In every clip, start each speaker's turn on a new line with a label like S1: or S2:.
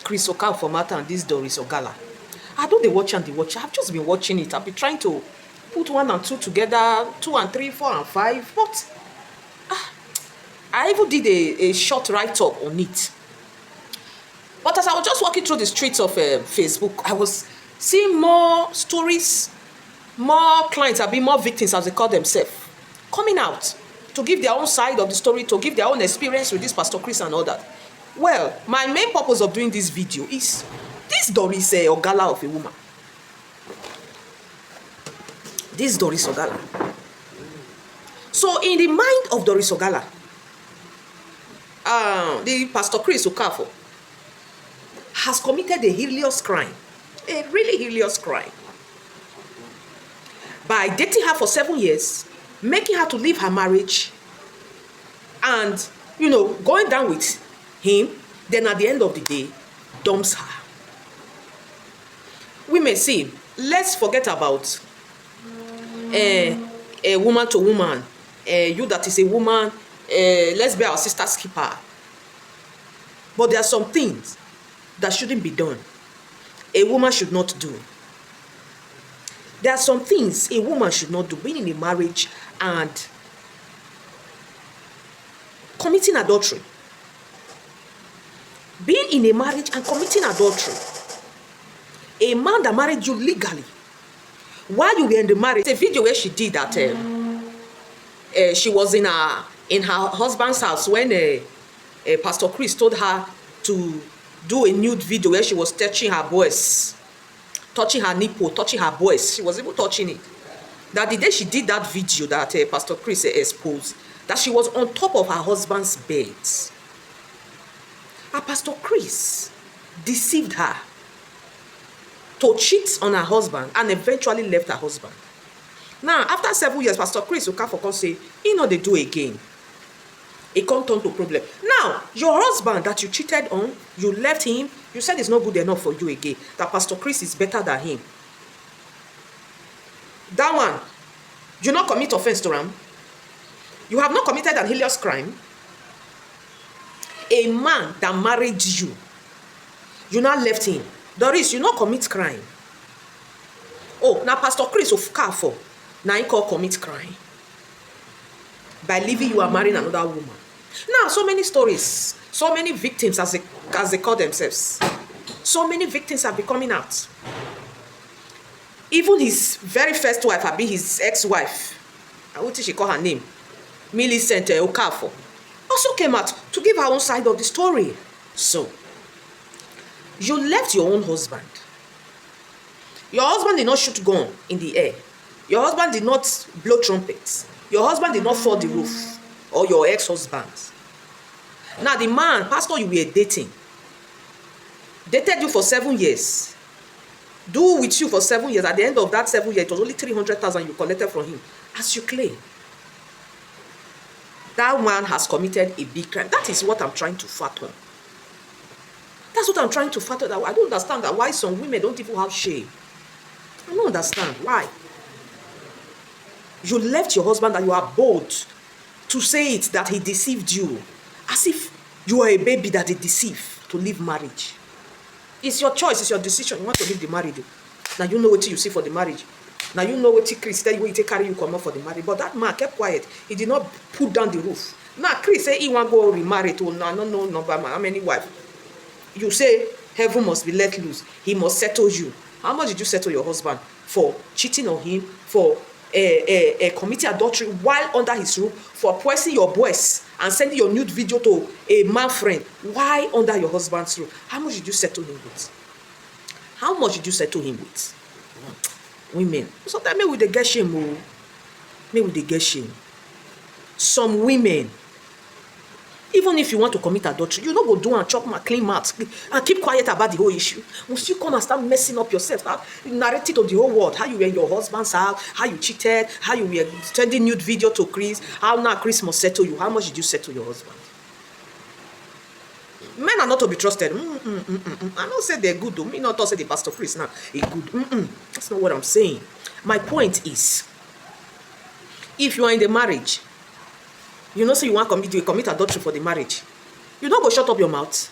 S1: Chris Okal for matter and this Doris Ogala. I don't they watch and they watch. I've just been watching it. I've been trying to put 1 and 2 together, 2 and 3, 4 and 5. But I even did a short write-up on it. But as I was just walking through the streets of Facebook, I was seeing more stories, more clients have been more victims, as they call themselves, coming out to give their own side of the story, to give their own experience with this Pastor Chris and all that. Well, my main purpose of doing this video is this Doris Ogala of a woman. This Doris Ogala. So in the mind of Doris Ogala, the Pastor Chris Okafo has committed a heinous crime, a really heinous crime, by dating her for 7 years, making her to leave her marriage, and, going down with him, then at the end of the day, dumps her. We may see, let's forget about a woman to woman, you that is a woman, let's be our sister's keeper. But there are some things that shouldn't be done. A woman should not do. There are some things a woman should not do, being in a marriage and committing adultery. Being in a marriage and committing adultery. A man that married you legally, while you were in the marriage, a video where she did that she was in her husband's house when Pastor Chris told her to do a nude video where she was touching her breasts, touching her nipple, touching her breasts. She was even touching it. That the day she did that video that Pastor Chris exposed, that she was on top of her husband's bed. And Pastor Chris deceived her to cheat on her husband and eventually left her husband. Now, after 7 years, Pastor Chris Okafo say, he know they do again. It can't turn to problem. Now, your husband that you cheated on, you left him, you said it's not good enough for you again, that Pastor Chris is better than him. That one, you not commit offense to him. You have not committed an heinous crime. A man that married you, you not left him. Doris, you not commit crime. Oh, now Pastor Chris of Carfor, now he call commit crime. By leaving you and marrying another woman. Now, so many stories, so many victims as they call themselves. So many victims have been coming out. Even his very first wife, I be his ex-wife, what did she call her name? Millicent Okafo, also came out to give her own side of the story. So, you left your own husband. Your husband did not shoot gun in the air. Your husband did not blow trumpets. Your husband did not fall the roof. Or your ex-husband. Now the man, pastor you were dating, dated you for 7 years. Do with you for 7 years. At the end of that 7 years, it was only 300,000 you collected from him. As you claim. That man has committed a big crime. That is what I'm trying to fathom. That's what I'm trying to fathom. I don't understand that why some women don't even have shame. I don't understand why. You left your husband and you are bold to say it that he deceived you. As if you are a baby that they deceive to leave marriage. It's your choice, it's your decision. You want to leave the marriage. Now you know what you see for the marriage. Now you know what Chris tell you when you take carry you come out for the marriage. But that man kept quiet. He did not put down the roof. Now Chris say he want to go remarry to no, how many wives? You say heaven must be let loose. He must settle you. How much did you settle your husband for cheating on him, for committing adultery while under his roof, for pressing your boys and sending your nude video to a man friend while under your husband's roof? How much did you settle him with? How much did you settle him with? Women. Sometimes maybe they get shame. Maybe they get shame. Some women, even if you want to commit adultery, you don't go do and chop my clean mouth and keep quiet about the whole issue. Once you come and start messing up yourself, narrate it to the whole world, how you were in your husband's house, how you cheated, how you were sending nude video to Chris, how now Chris must settle you. How much did you settle your husband? Men are not to be trusted. I don't say they're good though. Me not say the Pastor Chris now is good. That's not what I'm saying. My point is, if you are in the marriage, you know, so you want to commit adultery for the marriage, you don't go shut up your mouth.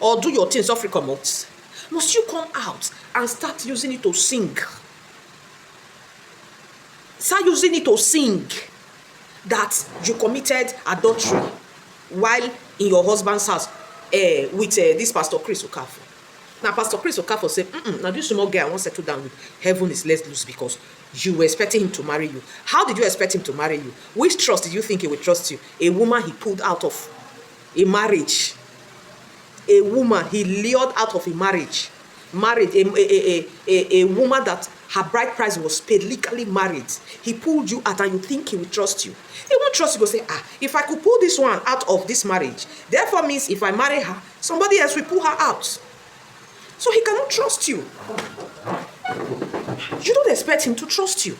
S1: or do your things off remote, must you come out and start using it to sing? Start using it to sing that you committed adultery while in your husband's house with this Pastor Chris Okafor. Now, Pastor Chris Okafor said, now this small girl I want to settle down with, heaven is let loose, because you were expecting him to marry you. How did you expect him to marry you? Which trust did you think he would trust you? A woman he pulled out of a marriage. A woman he lured out of a marriage. A woman that her bride price was paid, legally married. He pulled you out, and you think he will trust you. He won't trust you. Go say, if I could pull this one out of this marriage, therefore means if I marry her, somebody else will pull her out. So he cannot trust you. You don't expect him to trust you.